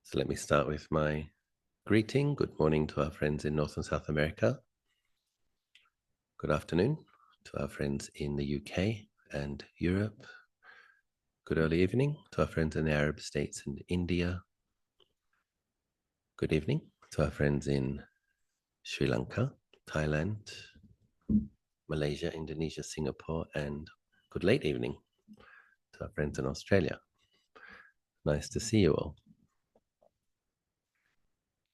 So let me start with my greeting. Good morning to our friends in North and South America. Good afternoon to our friends in the UK and Europe. Good early evening to our friends in the Arab states and India. Good evening to our friends in Sri Lanka, Thailand, Malaysia, Indonesia, Singapore, and good late evening to our friends in Australia. Nice to see you all.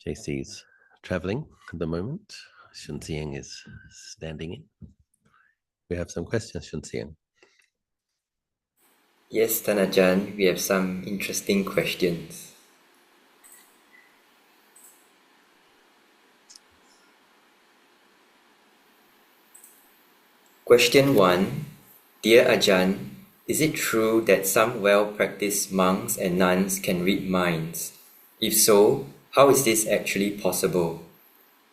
JC's traveling at the moment. Shunzieng is standing in. We have some questions, Shunzieng. Yes, Ajahn, we have some interesting questions. Question 1. Dear Ajahn, is it true that some well-practiced monks and nuns can read minds? If so, how is this actually possible?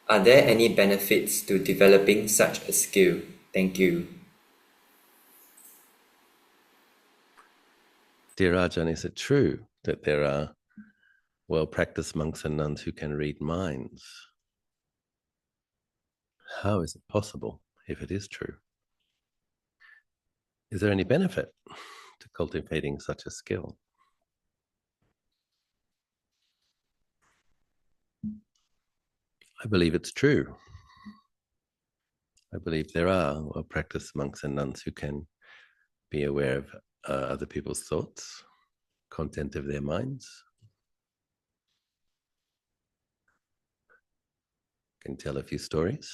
Are there any benefits to developing such a skill? Thank you. Dear Ajahn, is it true that there are well-practiced monks and nuns who can read minds? How is it possible if it is true? Is there any benefit to cultivating such a skill? I believe it's true. I believe there are well-practiced monks and nuns who can be aware of other people's thoughts, content of their minds, can tell a few stories.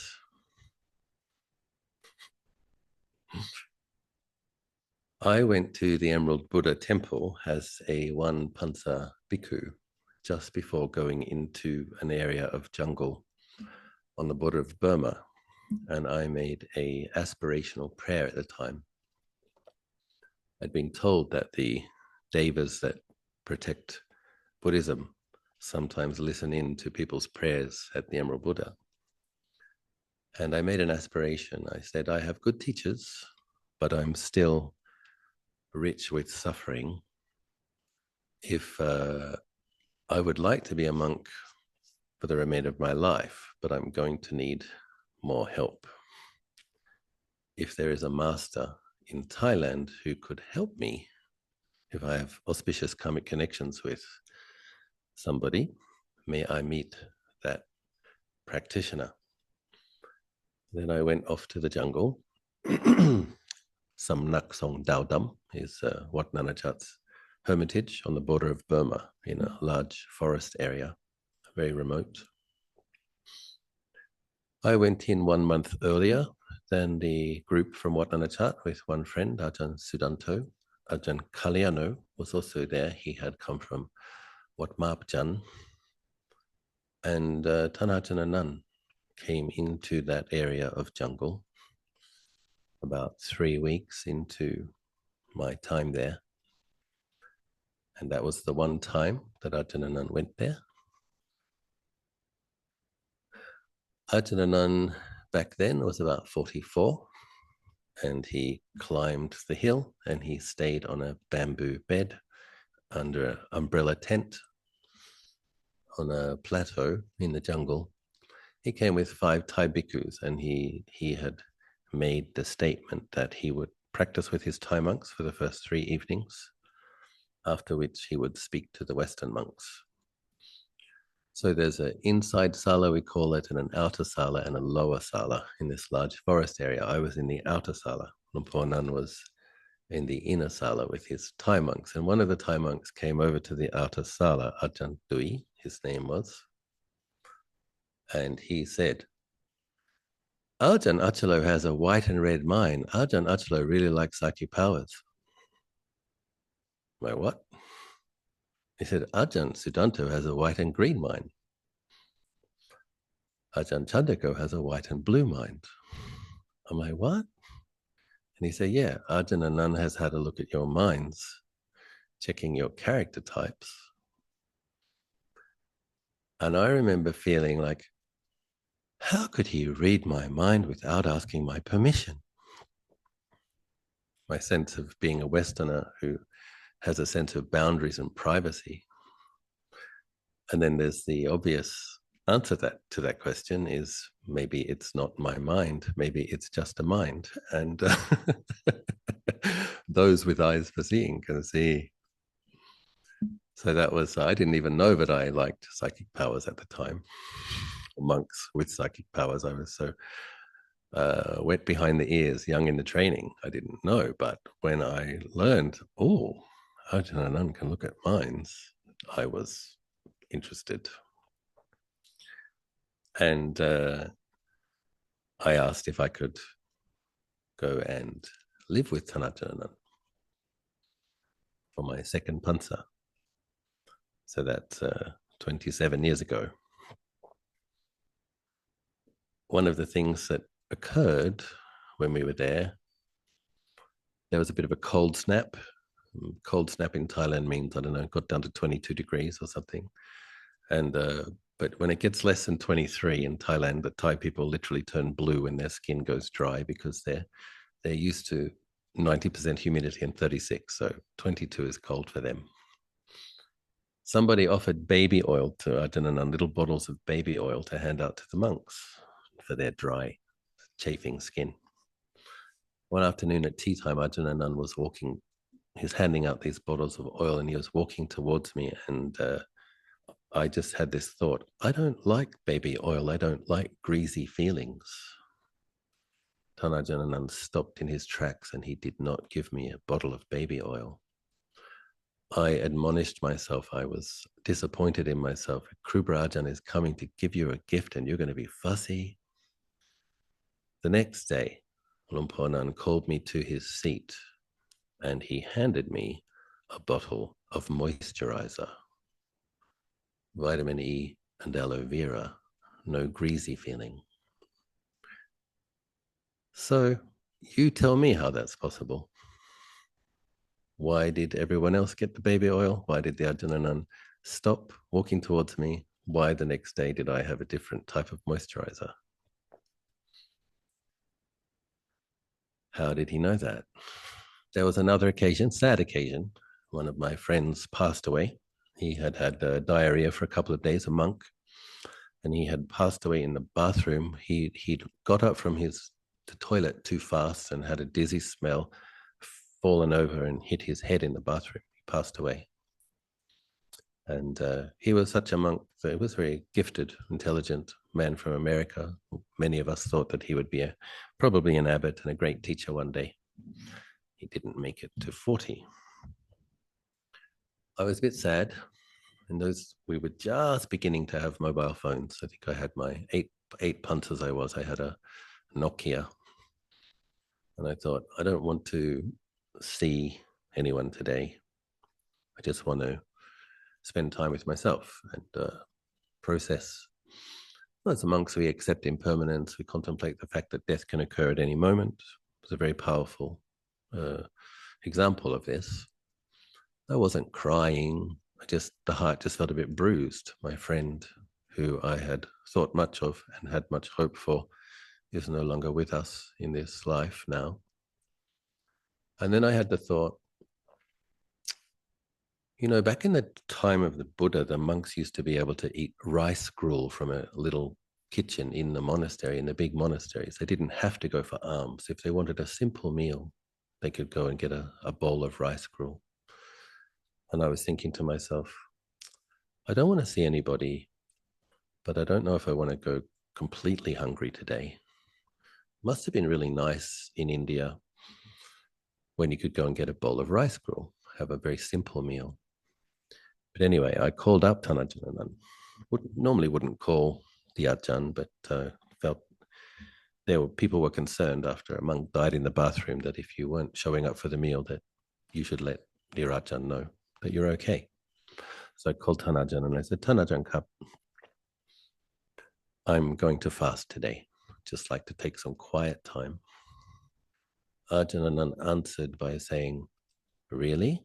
I went to the Emerald Buddha Temple as a one pansa bhikkhu just before going into an area of jungle on the border of Burma, and I made an aspirational prayer at the time. I'd been told that the devas that protect Buddhism sometimes listen in to people's prayers at the Emerald Buddha. And I made an aspiration. I said, I have good teachers, but I'm still rich with suffering. If I would like to be a monk for the remainder of my life, but I'm going to need more help. If there is a master in Thailand who could help me, if I have auspicious karmic connections with somebody, may I meet that practitioner. Then I went off to the jungle. Samnak Song Dao is Wat Nanachat's hermitage on the border of Burma in a large forest area, very remote. I went in 1 month earlier than the group from Wat Nanachat with one friend, Ajahn Sudanto. Ajahn Kalyano was also there. He had come from Wat Mapjan. And Tanajana a nun came into that area of jungle about 3 weeks into my time there. And that was the one time that Ajahn Nun went there. Ajahn Nun back then was about 44, and he climbed the hill and he stayed on a bamboo bed under an umbrella tent on a plateau in the jungle. He came with 5 Thai bhikkhus, and he had made the statement that he would practice with his Thai monks for the first 3 evenings, after which he would speak to the Western monks. So there's an inside sala, we call it, and an outer sala and a lower sala in this large forest area. I was in the outer sala. Lumpur Nun was in the inner sala with his Thai monks. And one of the Thai monks came over to the outer sala, Ajahn Dui, his name was, and he said, Ajahn Achalo has a white and red mind. Ajahn Achalo really likes psychic powers. I'm like, what? He said, Ajahn Sudanto has a white and green mind. Ajahn Chandako has a white and blue mind. I'm like, what? And he said, yeah, Ajahn Nun has had a look at your minds, checking your character types. And I remember feeling like, how could he read my mind without asking my permission? My sense of being a Westerner who has a sense of boundaries and privacy. And then there's the obvious answer to that question is maybe it's not my mind, maybe it's just a mind. And those with eyes for seeing can see. So that was, I didn't even know that I liked psychic powers at the time. Monks with psychic powers. I was so wet behind the ears, young in the training. I didn't know. But when I learned, oh, Ajahn and Nun can look at minds, I was interested. And I asked if I could go and live with Ajahn and Nun for my second pansa. So that's 27 years ago. One of the things that occurred when we were there was a bit of a cold snap. Cold snap in Thailand means, I don't know, got down to 22 degrees or something. And but when it gets less than 23 in Thailand, the Thai people literally turn blue when their skin goes dry because they're used to 90% humidity and 36. So 22 is cold for them. Somebody offered baby oil to Ajahn and little bottles of baby oil to hand out to the monks for their dry, chafing skin. One afternoon at tea time, Ajahn and was walking. He's handing out these bottles of oil, and he was walking towards me, and I just had this thought: I don't like baby oil. I don't like greasy feelings. Ajahn stopped in his tracks, and he did not give me a bottle of baby oil. I admonished myself. I was disappointed in myself. Krubra Ajahn is coming to give you a gift, and you're going to be fussy. The next day, Lumpur Nan called me to his seat, and he handed me a bottle of moisturizer, vitamin E and aloe vera, no greasy feeling. So you tell me how that's possible. Why did everyone else get the baby oil? Why did the Ajahn Nun stop walking towards me? Why the next day did I have a different type of moisturizer? How did he know that? There was another occasion, sad occasion. One of my friends passed away. He had had diarrhea for a couple of days, a monk, and he had passed away in the bathroom. He'd got up from the toilet too fast and had a dizzy smell, fallen over and hit his head in the bathroom. He passed away. And he was such a monk. So he was a very gifted, intelligent man from America. Many of us thought that he would be probably an abbot and a great teacher one day. He didn't make it to 40. I was a bit sad. And we were just beginning to have mobile phones. I think I had my eight punters. I had a Nokia, and I thought, I don't want to see anyone today. I just want to spend time with myself and process. As monks, we accept impermanence. We contemplate the fact that death can occur at any moment. It's a very powerful example of this. I wasn't crying. The heart just felt a bit bruised. My friend, who I had thought much of and had much hope for, is no longer with us in this life now. And then I had the thought, back in the time of the Buddha, the monks used to be able to eat rice gruel from a little kitchen in the monastery, in the big monasteries. They didn't have to go for alms. If they wanted a simple meal, they could go and get a bowl of rice gruel. And I was thinking to myself, I don't want to see anybody, but I don't know if I want to go completely hungry today. Must have been really nice in India when you could go and get a bowl of rice gruel, have a very simple meal. But anyway, I called up Ajahn and normally wouldn't call the Ajahn, but felt people were concerned after a monk died in the bathroom that if you weren't showing up for the meal, that you should let the Ajahn know that you're okay. So I called Ajahn and I said, Ajahn Kap, I'm going to fast today. Just like to take some quiet time. Ajahn answered by saying, really?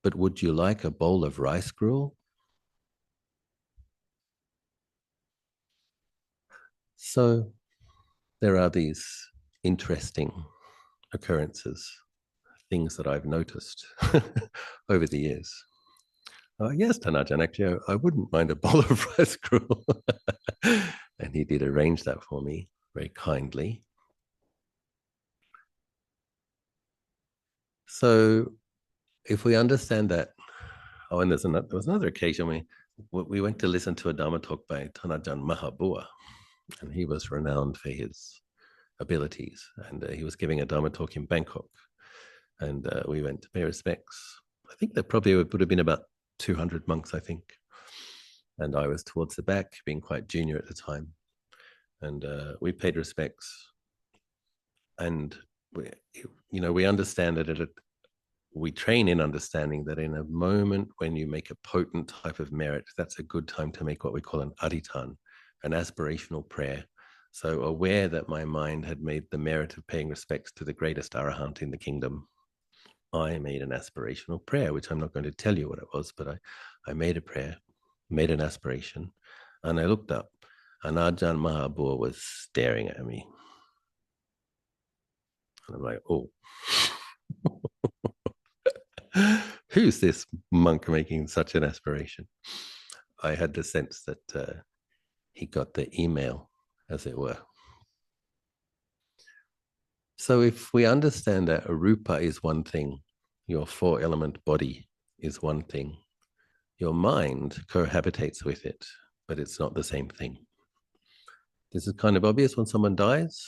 But would you like a bowl of rice gruel? So there are these interesting occurrences, things that I've noticed over the years. Yes, Tanajan, actually, I wouldn't mind a bowl of rice gruel. And he did arrange that for me very kindly. So if we understand that, oh, and there was another occasion we went to listen to a Dharma talk by Tanajan Mahabua, and he was renowned for his abilities. And he was giving a Dharma talk in Bangkok. And we went to pay respects. I think there probably would have been about 200 monks, I think. And I was towards the back, being quite junior at the time. And we paid respects. And we understand that we train in understanding that in a moment when you make a potent type of merit, that's a good time to make what we call an adhitan, an aspirational prayer. So aware that my mind had made the merit of paying respects to the greatest arahant in the kingdom, I made an aspirational prayer, which I'm not going to tell you what it was, but I made a prayer, made an aspiration, and I looked up, and Ajahn Mahabua was staring at me. And I'm like, oh, who's this monk making such an aspiration? I had the sense that he got the email, as it were. So if we understand that a rupa is one thing, your 4-element body is one thing, your mind cohabitates with it, but it's not the same thing. This is kind of obvious when someone dies.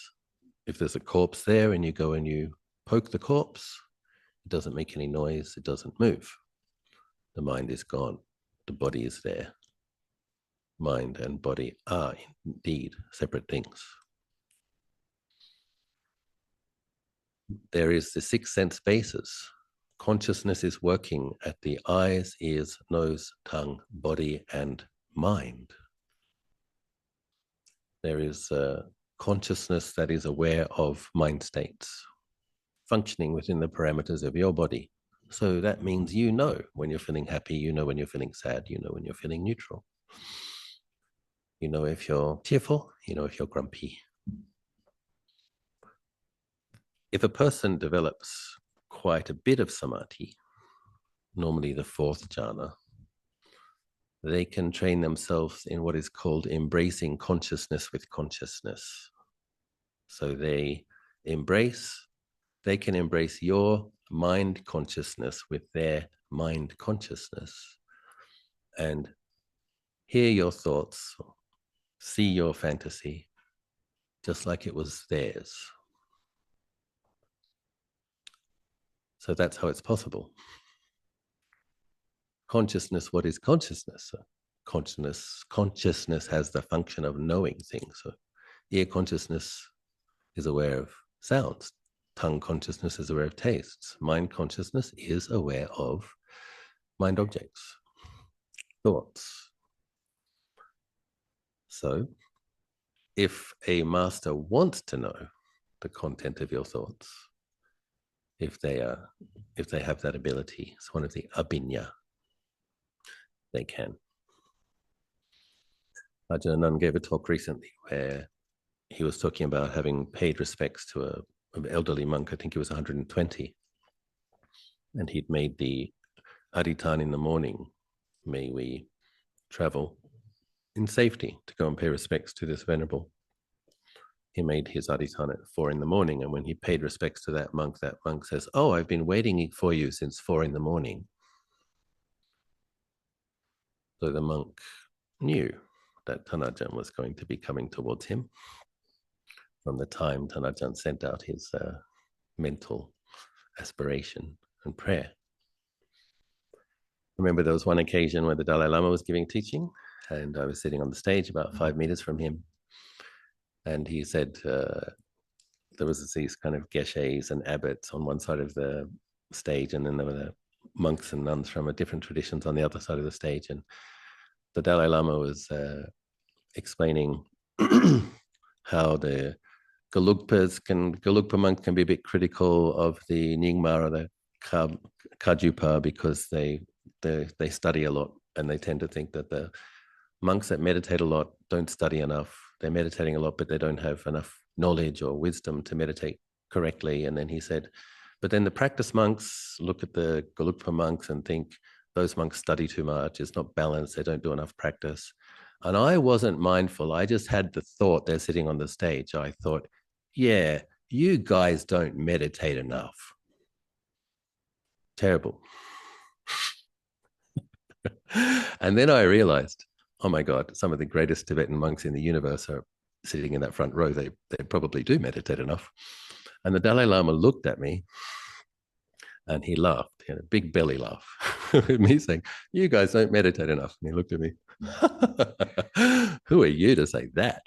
If there's a corpse there and you go and you poke the corpse, it doesn't make any noise, it doesn't move. The mind is gone, the body is there. Mind and body are indeed separate things. There is the 6 sense basis. Consciousness is working at the eyes, ears, nose, tongue, body, and mind. There is a consciousness that is aware of mind states, functioning within the parameters of your body. So that means you know when you're feeling happy, you know when you're feeling sad, you know when you're feeling neutral. You know if you're cheerful, you know if you're grumpy. If a person develops quite a bit of samadhi, normally the 4th jhana, they can train themselves in what is called embracing consciousness with consciousness. So they can embrace your mind consciousness with their mind consciousness and hear your thoughts, see your fantasy, just like it was theirs. So that's how it's possible. Consciousness, what is consciousness? Consciousness has the function of knowing things. So ear consciousness is aware of sounds. Tongue consciousness is aware of tastes. Mind consciousness is aware of mind objects, thoughts. So if a master wants to know the content of your thoughts, if they have that ability, it's one of the abhinya, they can. Ajahn gave a talk recently where he was talking about having paid respects to an elderly monk. I think he was 120. And he'd made the adhitan in the morning. May we travel in safety to go and pay respects to this venerable. He made his adhitan at 4 in the morning. And when he paid respects to that monk says, oh, I've been waiting for you since 4 in the morning. So the monk knew that Tanajan was going to be coming towards him from the time Tanajan sent out his mental aspiration and prayer. Remember, there was one occasion where the Dalai Lama was giving teaching, and I was sitting on the stage about 5 meters from him. And he said there was these kind of geshes and abbots on one side of the stage, and then there were the monks and nuns from different traditions on the other side of the stage. And the Dalai Lama was explaining how the Gelugpa monks can be a bit critical of the Nyingma or the Kajupa because they study a lot, and they tend to think that the monks that meditate a lot don't study enough. They're meditating a lot, but they don't have enough knowledge or wisdom to meditate correctly. And then he said, but then the practice monks look at the Gelugpa monks and think, those monks study too much, it's not balanced, they don't do enough practice. And I wasn't mindful. I just had the thought, they're sitting on the stage. I thought, yeah, you guys don't meditate enough. Terrible. And then I realized, oh my God, some of the greatest Tibetan monks in the universe are sitting in that front row. They probably do meditate enough. And the Dalai Lama looked at me and he laughed, a big belly laugh at me saying, you guys don't meditate enough. And he looked at me, who are you to say that?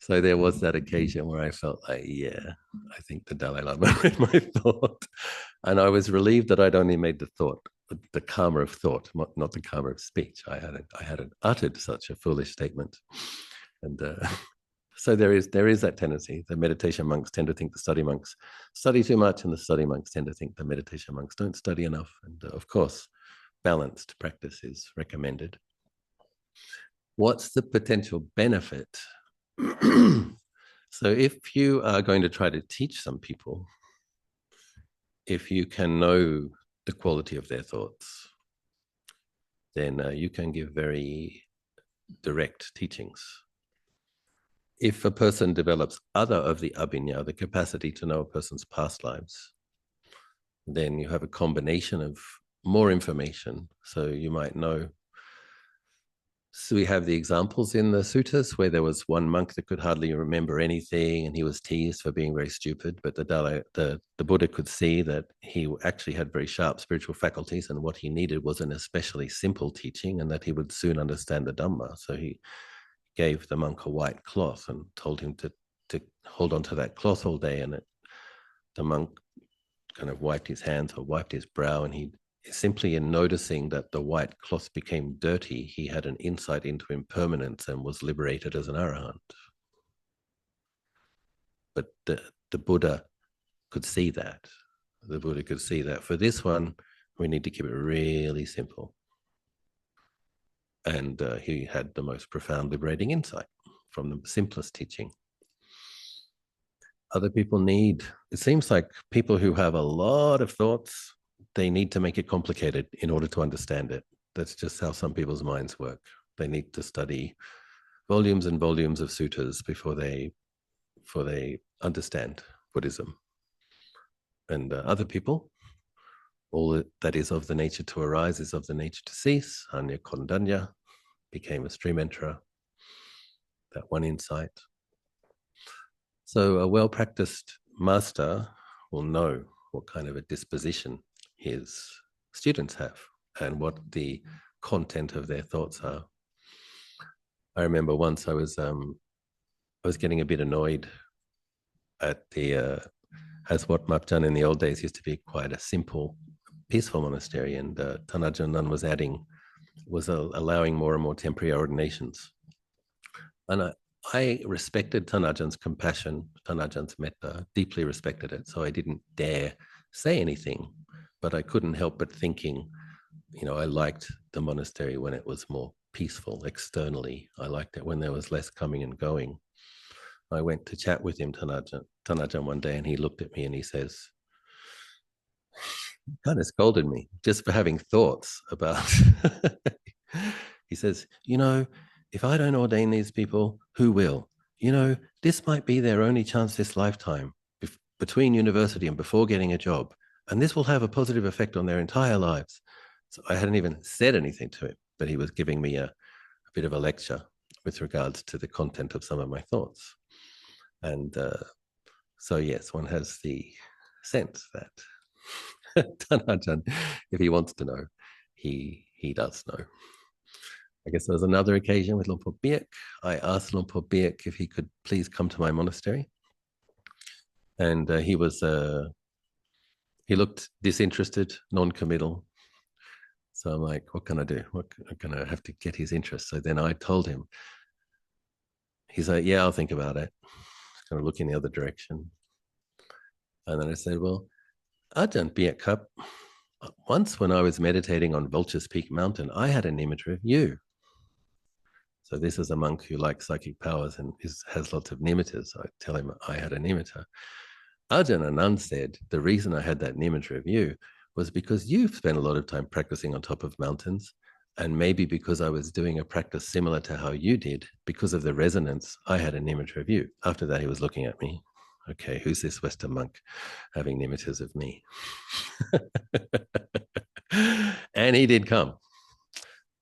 So there was that occasion where I felt like, yeah, I think the Dalai Lama read my thought. And I was relieved that I'd only made the thought, the karma of thought, not the karma of speech. I hadn't uttered such a foolish statement. And so there is that tendency. The meditation monks tend to think the study monks study too much, and the study monks tend to think the meditation monks don't study enough. And of course, balanced practice is recommended. What's the potential benefit? So if you are going to try to teach some people, if you can know the quality of their thoughts, then you can give very direct teachings. If a person develops other of the abhinya, the capacity to know a person's past lives, then you have a combination of more information. So you might know. So we have the examples in the suttas where there was one monk that could hardly remember anything, and he was teased for being very stupid. But the Buddha could see that he actually had very sharp spiritual faculties, and what he needed was an especially simple teaching, and that he would soon understand the Dhamma. So he gave the monk a white cloth and told him to hold on to that cloth all day. And the monk kind of wiped his hands or wiped his brow, and he simply in noticing that the white cloth became dirty, he had an insight into impermanence and was liberated as an arahant. But the Buddha could see that. The Buddha could see that. For this one, we need to keep it really simple. And he had the most profound liberating insight from the simplest teaching. Other people need, it seems like people who have a lot of thoughts, they need to make it complicated in order to understand it. That's just how some people's minds work. They need to study volumes and volumes of suttas before they understand Buddhism. And other people, all that is of the nature to arise is of the nature to cease. Anya Kondanya became a stream enterer, that one insight. So a well-practiced master will know what kind of a disposition his students have and what the content of their thoughts are. I remember once I was getting a bit annoyed at the as what Mapjan in the old days used to be quite a simple, peaceful monastery, and Tanajan Nun was allowing more and more temporary ordinations. And I respected Tanajan's compassion, Tanajan's metta, deeply respected it. So I didn't dare say anything, but I couldn't help but thinking, I liked the monastery when it was more peaceful externally. I liked it when there was less coming and going. I went to chat with him, Tanajan, one day, and he looked at me and he says, kind of scolded me just for having thoughts about, he says, if I don't ordain these people, who will? This might be their only chance this lifetime between university and before getting a job. And this will have a positive effect on their entire lives. So I hadn't even said anything to him, but he was giving me a bit of a lecture with regards to the content of some of my thoughts. And so, yes, one has the sense that Tanajan, if he wants to know, he does know. I guess there was another occasion with Lumpur Biek. I asked Lumpur Biek if he could please come to my monastery. And he looked disinterested, non-committal. So I'm like, what can I do? I'm going to have to get his interest. So then I told him. He's like, yeah, I'll think about it. Kind of look in the other direction. And then I said, well, Ajahn Biek Cup, once when I was meditating on Vulture's Peak Mountain, I had an image of you. So this is a monk who likes psychic powers and has lots of nimittas. So I tell him I had a nimitta. Ajahn Anand said, the reason I had that nimitta of you was because you've spent a lot of time practicing on top of mountains. And maybe because I was doing a practice similar to how you did, because of the resonance, I had a nimitta of you. After that, he was looking at me. Okay, who's this Western monk having nimittas of me? And he did come.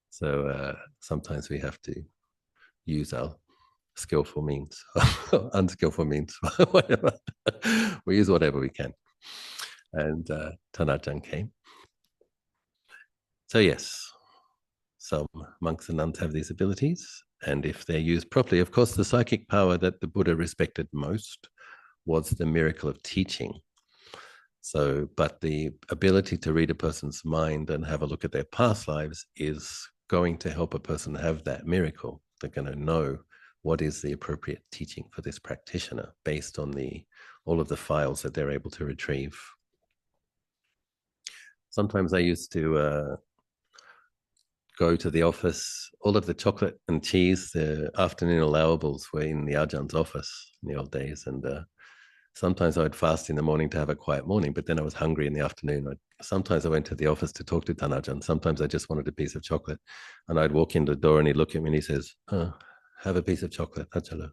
So sometimes we have to use our skillful means, unskillful means, whatever. We use whatever we can. And Ajahn came. So yes, some monks and nuns have these abilities. And if they're used properly, of course, the psychic power that the Buddha respected most was the miracle of teaching. So, but the ability to read a person's mind and have a look at their past lives is going to help a person have that miracle. They're going to know what is the appropriate teaching for this practitioner based on all of the files that they're able to retrieve. Sometimes I used to go to the office. All of the chocolate and cheese, the afternoon allowables were in the Ajahns office in the old days. And sometimes I would fast in the morning to have a quiet morning, but then I was hungry in the afternoon. Sometimes I went to the office to talk to Ajahn. Sometimes I just wanted a piece of chocolate. And I'd walk in the door and he'd look at me and he says, have a piece of chocolate. Ajahn.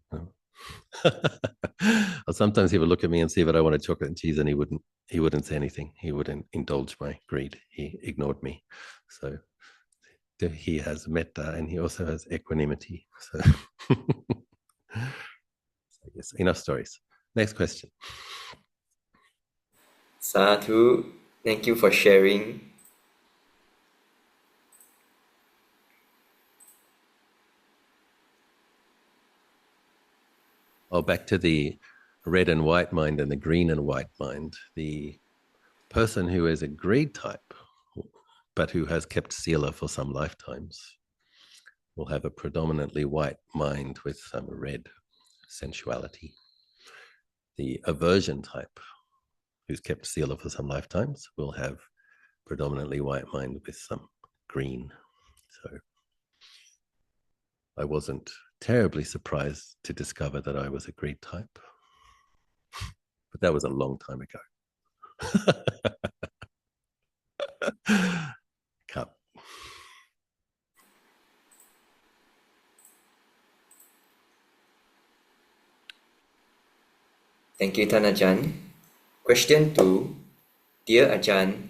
Or sometimes he would look at me and see that I wanted chocolate and cheese and he wouldn't say anything. He wouldn't indulge my greed. He ignored me. So he has metta and he also has equanimity. So, yes, enough stories. Next question. Sadhu, thank you for sharing. Back to the red and white mind and the green and white mind. The person who is a greed type, but who has kept sila for some lifetimes, will have a predominantly white mind with some red sensuality. The aversion type, who's kept sila for some lifetimes, will have predominantly white mind with some green. So I wasn't terribly surprised to discover that I was a greed type, but that was a long time ago. Cup. Thank you, Ajahn. Question 2. Dear Ajahn,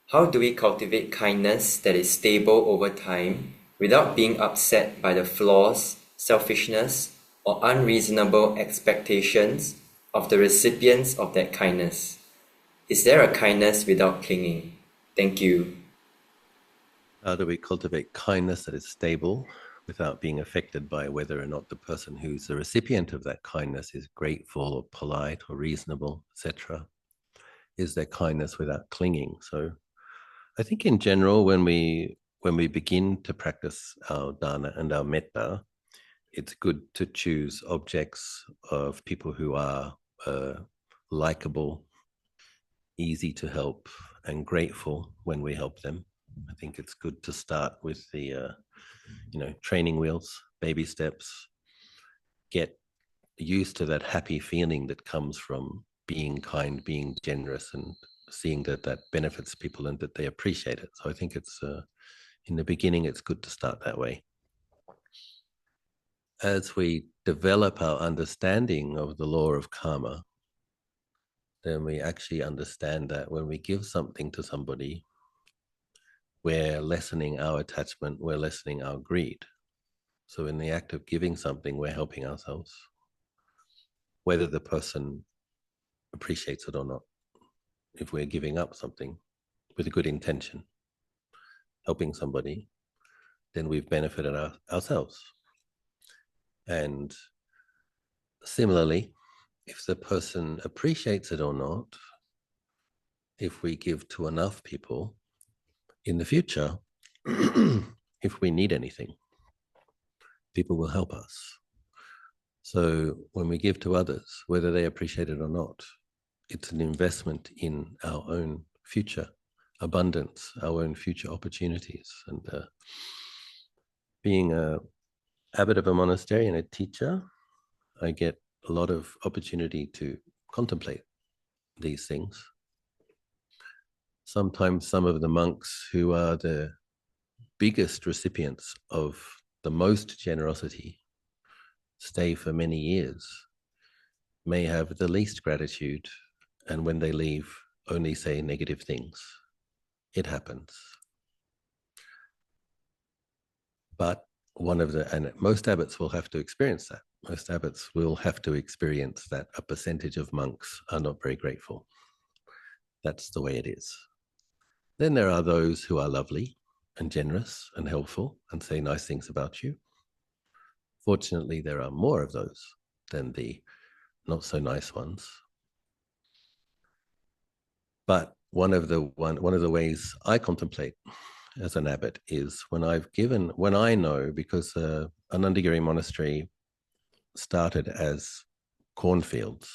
how do we cultivate kindness that is stable over time without being upset by the flaws, selfishness, or unreasonable expectations of the recipients of that kindness? Is there a kindness without clinging? Thank you. How do we cultivate kindness that is stable without being affected by whether or not the person who's the recipient of that kindness is grateful or polite or reasonable, etc.? Is there kindness without clinging? So I think in general, when we begin to practice our dana and our metta, it's good to choose objects of people who are likable, easy to help, and grateful when we help them. I think it's good to start with the training wheels, baby steps, get used to that happy feeling that comes from being kind, being generous, and seeing that benefits people and that they appreciate it. So I think it's in the beginning, it's good to start that way. As we develop our understanding of the law of karma, then we actually understand that when we give something to somebody, we're lessening our attachment, we're lessening our greed. So in the act of giving something, we're helping ourselves, whether the person appreciates it or not. If we're giving up something with a good intention, helping somebody, then we've benefited ourselves. And similarly, if the person appreciates it or not, if we give to enough people in the future, if we need anything, people will help us. So when we give to others, whether they appreciate it or not, it's an investment in our own future abundance, our own future opportunities. And being a abbot of a monastery and a teacher, I get a lot of opportunity to contemplate these things. Sometimes some of the monks who are the biggest recipients of the most generosity stay for many years, may have the least gratitude, and when they leave, only say negative things. It happens. But and most abbots will have to experience that. Most abbots will have to experience that a percentage of monks are not very grateful. That's the way it is. Then there are those who are lovely and generous and helpful and say nice things about you. Fortunately, there are more of those than the not so nice ones. But one of the ways I contemplate as an abbot is when I know, because an Anandagiri monastery started as cornfields.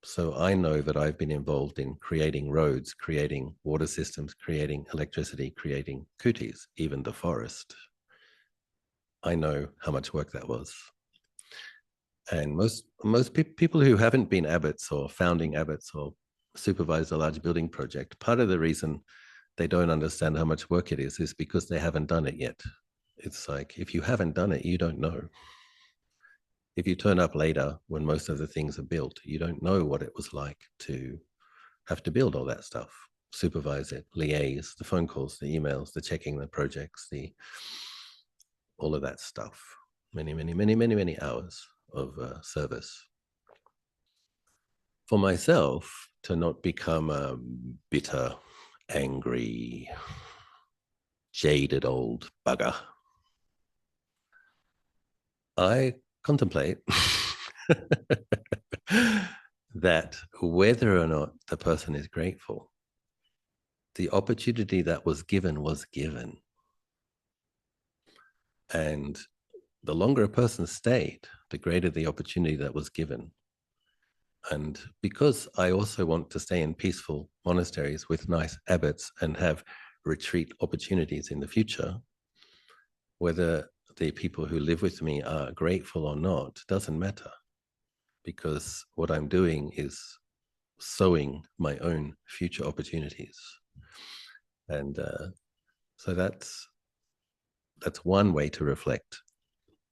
So I know that I've been involved in creating roads, creating water systems, creating electricity, creating kutis, even the forest. I know how much work that was. And most people who haven't been abbots or founding abbots or supervised a large building project, part of the reason they don't understand how much work it is because they haven't done it yet. It's like, if you haven't done it, you don't know. If you turn up later when most of the things are built, you don't know what it was like to have to build all that stuff, supervise it, liaise, the phone calls, the emails, the checking the projects, all of that stuff. Many hours of service. For myself, to not become a bitter, angry, jaded old bugger, I contemplate that whether or not the person is grateful, the opportunity that was given was given. And the longer a person stayed, the greater the opportunity that was given. And because I also want to stay in peaceful monasteries with nice abbots and have retreat opportunities in the future, whether the people who live with me are grateful or not doesn't matter, because what I'm doing is sowing my own future opportunities. And so that's one way to reflect.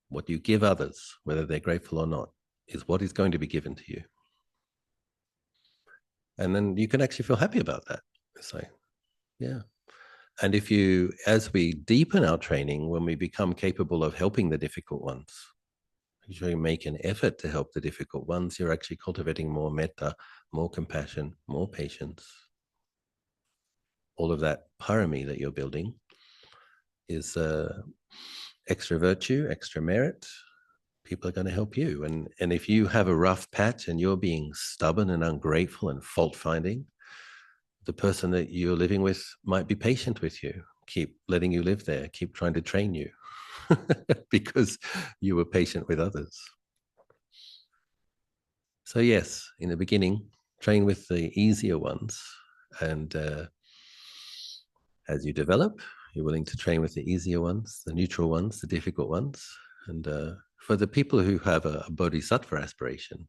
What you give others, whether they're grateful or not, is what is going to be given to you. And then you can actually feel happy about that. It's like, yeah. And if you, as we deepen our training, when we become capable of helping the difficult ones, if you make an effort to help the difficult ones, you're actually cultivating more metta, more compassion, more patience. All of that parami that you're building is extra virtue, extra merit. People are going to help you. And if you have a rough patch and you're being stubborn and ungrateful and fault finding, the person that you're living with might be patient with you, keep letting you live there, keep trying to train you because you were patient with others. So yes, in the beginning, train with the easier ones. And as you develop, you're willing to train with the easier ones, the neutral ones, the difficult ones. And for the people who have a bodhisattva aspiration,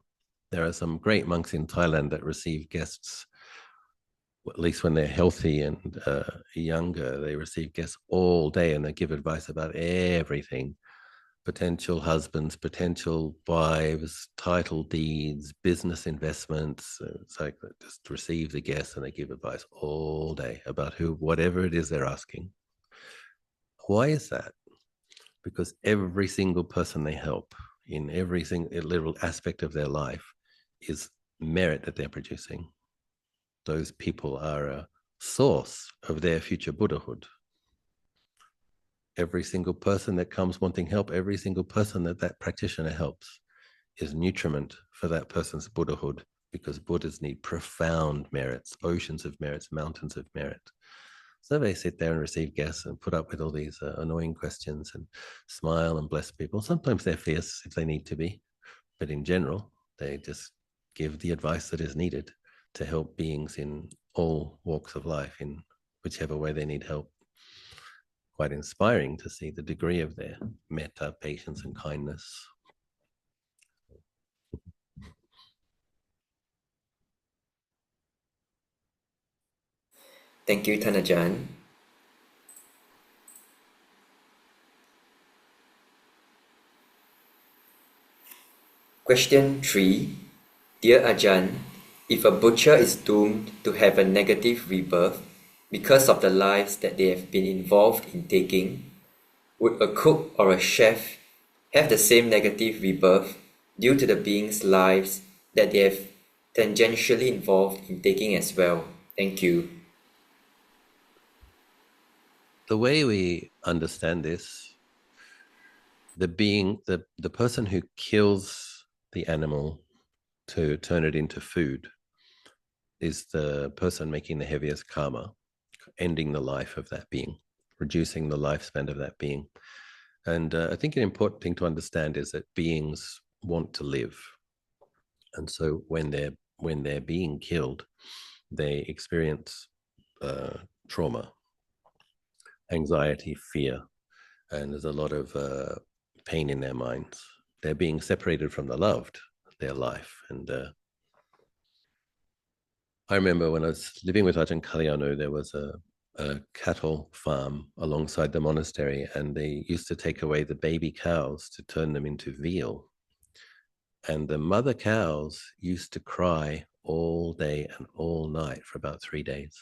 there are some great monks in Thailand that receive guests, at least when they're healthy and younger, they receive guests all day and they give advice about everything: potential husbands, potential wives, title deeds, business investments. It's like they just receive the guests and they give advice all day about whatever it is they're asking. Why is that? Because every single person they help in every single little aspect of their life is merit that they're producing. Those people are a source of their future Buddhahood. Every single person that comes wanting help, every single person that practitioner helps is nutriment for that person's Buddhahood, because Buddhas need profound merits, oceans of merits, mountains of merit. So they sit there and receive guests and put up with all these annoying questions and smile and bless people. Sometimes they're fierce if they need to be, but in general, they just give the advice that is needed to help beings in all walks of life in whichever way they need help. Quite inspiring to see the degree of their metta, patience, and kindness. Thank you, Ajahn. Question 3. Dear Ajahn, if a butcher is doomed to have a negative rebirth because of the lives that they have been involved in taking, would a cook or a chef have the same negative rebirth due to the beings' lives that they have tangentially involved in taking as well? Thank you. The way we understand this, the person who kills the animal to turn it into food is the person making the heaviest karma, ending the life of that being, reducing the lifespan of that being. And I think an important thing to understand is that beings want to live, and so when they're being killed, they experience trauma, anxiety, fear, and there's a lot of pain in their minds. They're being separated from the loved, their life. And I remember when I was living with Ajahn Kalyano, there was a cattle farm alongside the monastery, and they used to take away the baby cows to turn them into veal. And the mother cows used to cry all day and all night for about 3 days.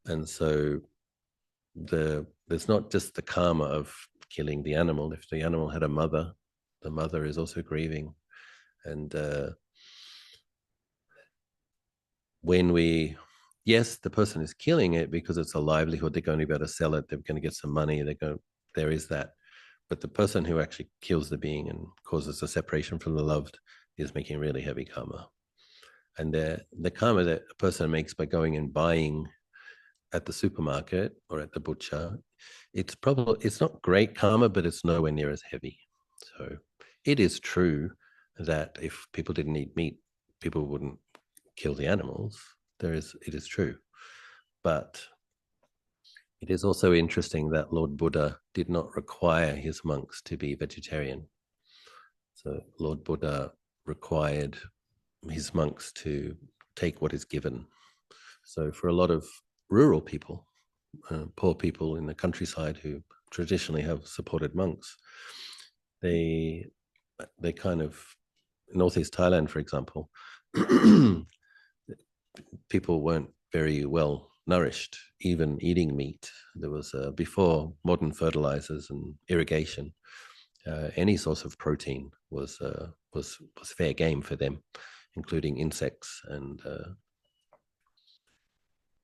And so there's not just the karma of killing the animal. If the animal had a mother, the mother is also grieving. And yes, the person is killing it because it's a livelihood. They're going to be able to sell it. They're going to get some money. There is that. But the person who actually kills the being and causes a separation from the loved is making really heavy karma. And the karma that a person makes by going and buying at the supermarket or at the butcher, it's not great karma, but it's nowhere near as heavy. So it is true that if people didn't eat meat, people wouldn't kill the animals. It is true. But it is also interesting that Lord Buddha did not require his monks to be vegetarian. So Lord Buddha required his monks to take what is given. So for a lot of rural people, poor people in the countryside who traditionally have supported monks, they kind of, Northeast Thailand, for example, people weren't very well nourished, even eating meat. There was before modern fertilizers and irrigation, any source of protein was fair game for them, including insects. And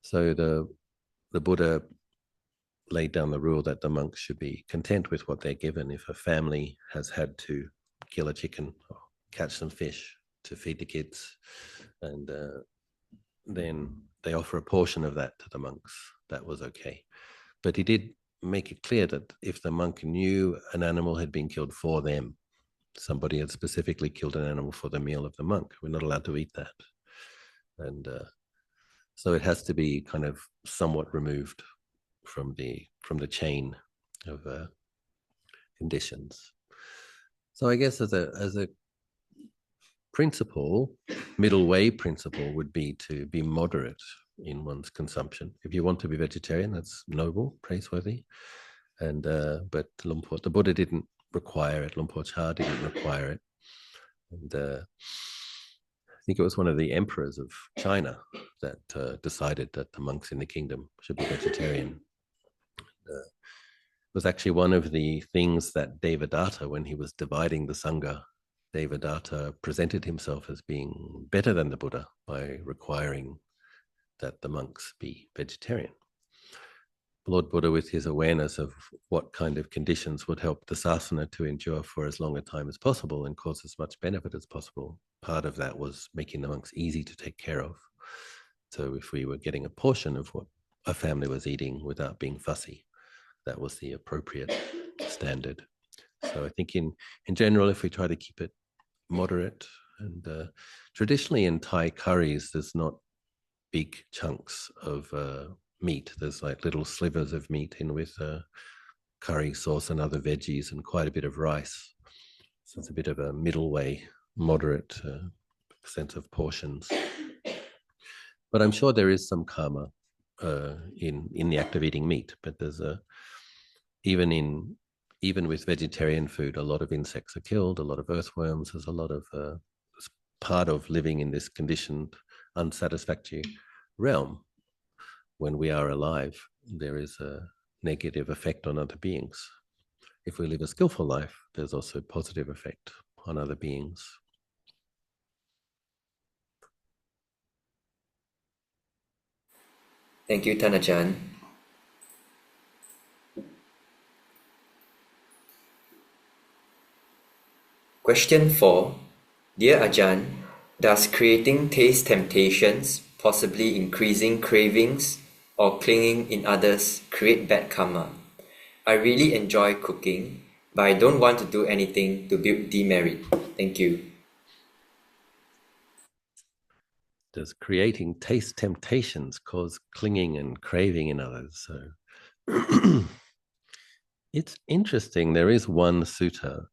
so the Buddha laid down the rule that the monks should be content with what they're given. If a family has had to kill a chicken or catch some fish to feed the kids, and then they offer a portion of that to the monks, that was okay. But he did make it clear that if the monk knew an animal had been killed for them, somebody had specifically killed an animal for the meal of the monk, we're not allowed to eat that. And so it has to be kind of somewhat removed from the chain of conditions. So I guess as a principle, middle way principle would be to be moderate in one's consumption. If you want to be vegetarian, that's noble, praiseworthy. And but the Buddha didn't require it. Luang Por Chah didn't require it. And I think it was one of the emperors of China that decided that the monks in the kingdom should be vegetarian. It was actually one of the things that Devadatta, when he was dividing the Sangha, Devadatta presented himself as being better than the Buddha by requiring that the monks be vegetarian. Lord Buddha, with his awareness of what kind of conditions would help the sasana to endure for as long a time as possible and cause as much benefit as possible, part of that was making the monks easy to take care of. So if we were getting a portion of what a family was eating without being fussy, that was the appropriate standard. So I think in general, if we try to keep it moderate, and traditionally in Thai curries, there's not big chunks of meat. There's like little slivers of meat in with curry sauce and other veggies and quite a bit of rice. So it's a bit of a middle way, moderate sense of portions. But I'm sure there is some karma in the act of eating meat. But there's even with vegetarian food, a lot of insects are killed, a lot of earthworms. There's a lot of part of living in this conditioned, unsatisfactory realm. When we are alive, there is a negative effect on other beings. If we live a skillful life, there's also a positive effect on other beings. Thank you, Ajahn. Question 4. Dear Ajahn, does creating taste temptations, possibly increasing cravings or clinging in others, create bad karma? I really enjoy cooking, but I don't want to do anything to build demerit. Thank you. Does creating taste temptations cause clinging and craving in others? So it's interesting. There is one sutta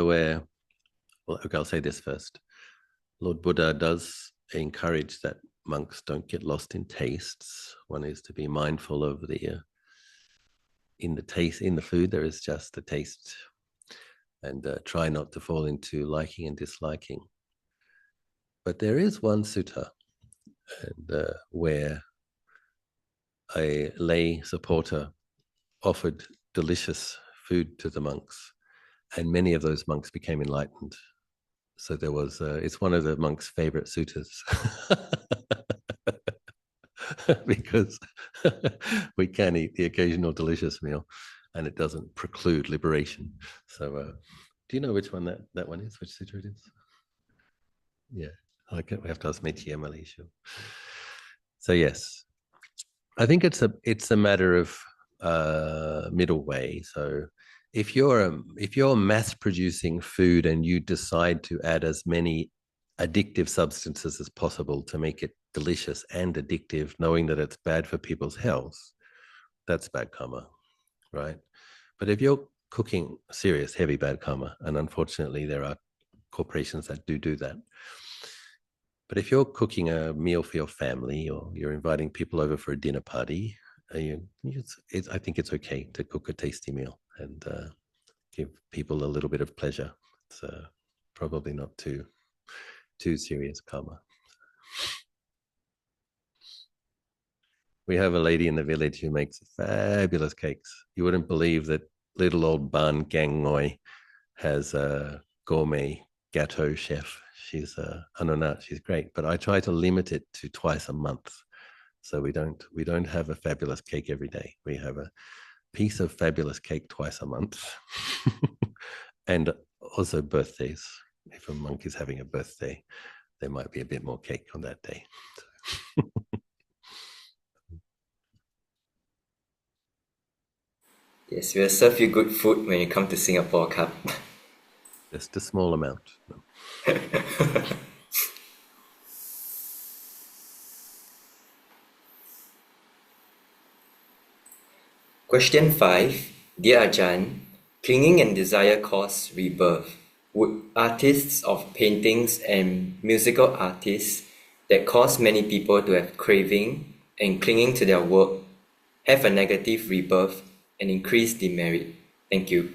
where, well, okay, I'll say this first. Lord Buddha does encourage that monks don't get lost in tastes. One is to be mindful of in the food, there is just the taste, and try not to fall into liking and disliking. But there is one sutta where a lay supporter offered delicious food to the monks, and many of those monks became enlightened. So there was, it's one of the monks' favorite suttas. Because we can eat the occasional delicious meal and it doesn't preclude liberation. So do you know which one that one is, which sutra it is? Yeah, we have to ask Metia Malaysia. So yes, I think it's a matter of middle way. So if you're mass producing food and you decide to add as many addictive substances as possible to make it delicious and addictive, knowing that it's bad for people's health, that's bad karma, right? But if you're cooking serious, heavy bad karma, and unfortunately there are corporations that do that. But if you're cooking a meal for your family or you're inviting people over for a dinner party, I think it's okay to cook a tasty meal and give people a little bit of pleasure. It's probably not too serious karma. We have a lady in the village who makes fabulous cakes. You wouldn't believe that little old Ban Gang Ngoi has a gourmet gâteau chef. She's she's great, but I try to limit it to twice a month. So we don't have a fabulous cake every day. We have a piece of fabulous cake twice a month. And also birthdays. If a monk is having a birthday, there might be a bit more cake on that day. Yes, we'll serve you good food when you come to Singapore, Cup. Just a small amount. Question 5. Dear Ajahn, clinging and desire cause rebirth. Would artists of paintings and musical artists that cause many people to have craving and clinging to their work have a negative rebirth and increase demerit? Thank you.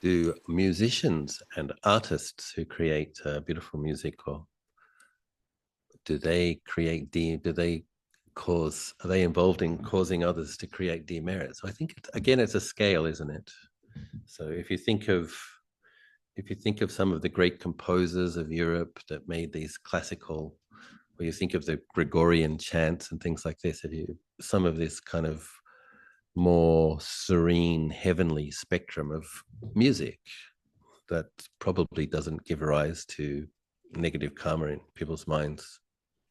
Do musicians and artists who create beautiful music, or do they are they involved in causing others to create demerit? So I think again it's a scale, isn't it? So if you think of some of the great composers of Europe that made these classical, or you think of the Gregorian chants and things like this, some of this kind of more serene, heavenly spectrum of music that probably doesn't give rise to negative karma in people's minds,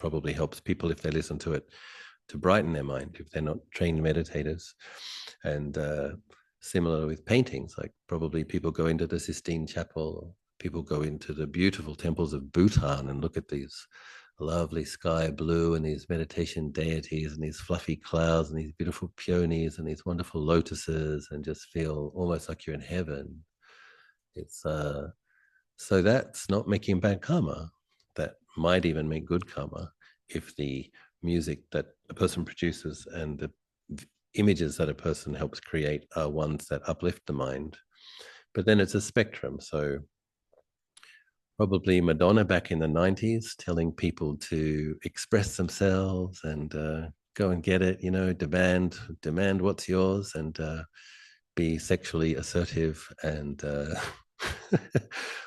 probably helps people, if they listen to it, to brighten their mind if they're not trained meditators. And similar with paintings, like probably people go into the Sistine Chapel, or people go into the beautiful temples of Bhutan and look at these lovely sky blue and these meditation deities and these fluffy clouds and these beautiful peonies and these wonderful lotuses, and just feel almost like you're in heaven. It's so that's not making bad karma. That might even make good karma if the music that a person produces and the images that a person helps create are ones that uplift the mind. But then it's a spectrum. So probably Madonna back in the 90s telling people to express themselves and go and get it, demand what's yours, and be sexually assertive and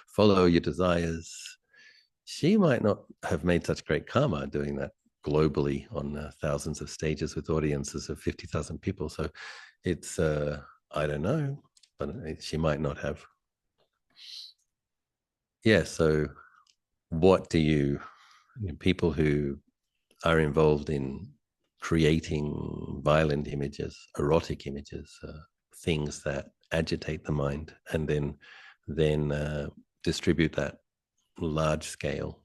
follow your desires. She might not have made such great karma doing that globally on thousands of stages with audiences of 50,000 people. So it's, I don't know, but she might not have. Yeah, so what do people who are involved in creating violent images, erotic images, things that agitate the mind, and then distribute that large scale,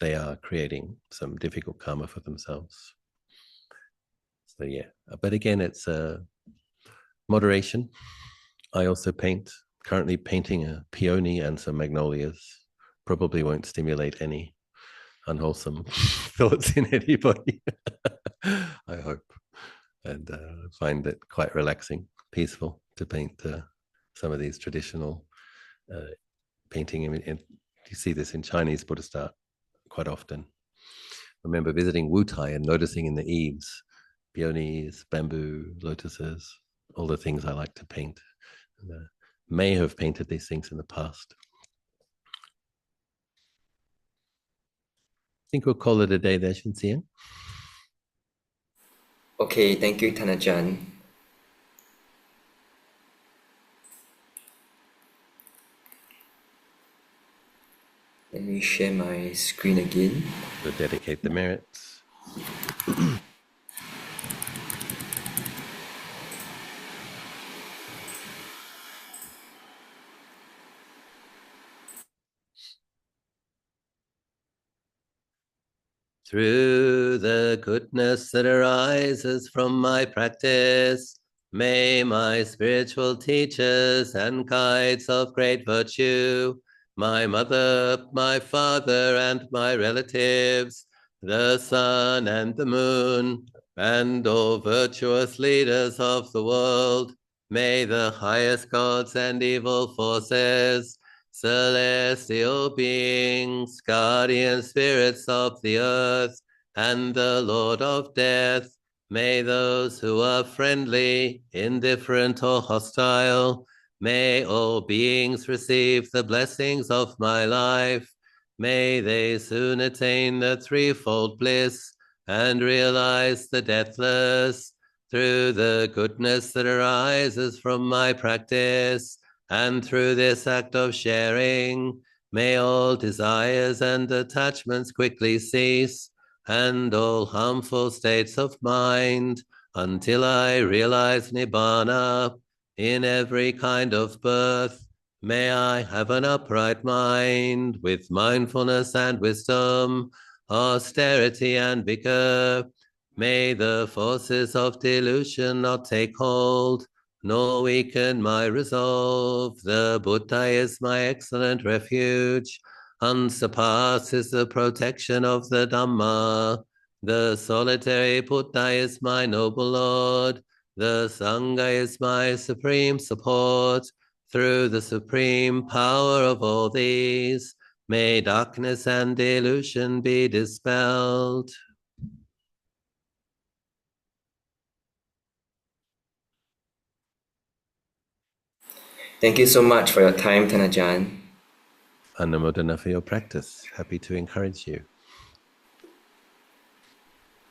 they are creating some difficult karma for themselves. So yeah, but again, it's moderation. I also currently painting a peony and some magnolias. Probably won't stimulate any unwholesome thoughts in anybody. I hope. And find it quite relaxing, peaceful to paint some of these traditional painting. And you see this in Chinese Buddhist art quite often. I remember visiting Wutai and noticing in the eaves peonies, bamboo, lotuses, all the things I like to paint. And, may have painted these things in the past. I think we'll call it a day there, Shinxian. Okay, thank you, Ajahn. Let me share my screen again. We'll dedicate the merits. Through the goodness that arises from my practice, may my spiritual teachers and guides of great virtue, my mother, my father, and my relatives, the sun and the moon, and all virtuous leaders of the world, may the highest gods and evil forces, celestial beings, guardian spirits of the earth, and the Lord of death, may those who are friendly, indifferent, or hostile, may all beings receive the blessings of my life. May they soon attain the threefold bliss and realize the deathless through the goodness that arises from my practice. And through this act of sharing, may all desires and attachments quickly cease, and all harmful states of mind, until I realize Nibbana in every kind of birth. May I have an upright mind with mindfulness and wisdom, austerity and vigor. May the forces of delusion not take hold, nor weaken my resolve. The Buddha is my excellent refuge. Unsurpassed is the protection of the Dhamma. The solitary Buddha is my noble Lord. The Sangha is my supreme support. Through the supreme power of all these, may darkness and delusion be dispelled. Thank you so much for your time, Ajahn. Anumodana for your practice. Happy to encourage you.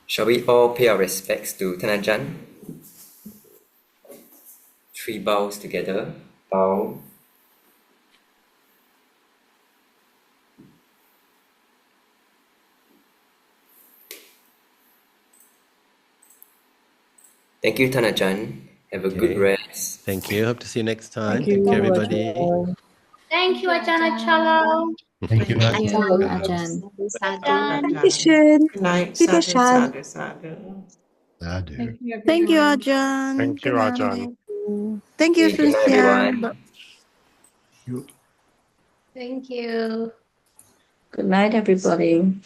Shall we all pay our respects to Ajahn? 3 bows together. Bow. Thank you, Ajahn. Have a good rest. Thank you. Hope to see you next time. Thank you, everybody. Thank you, Ajahn Achala. Thank you, Ajahn. Ajahn. Good night. Peter Sadhu, Shan. sadhu, sadhu. Sadhu. Thank you, Ajahn. Thank you, Good Ajahn. night. Thank you, Okay, good night, Susian. everyone. You. Thank you. Good night, everybody.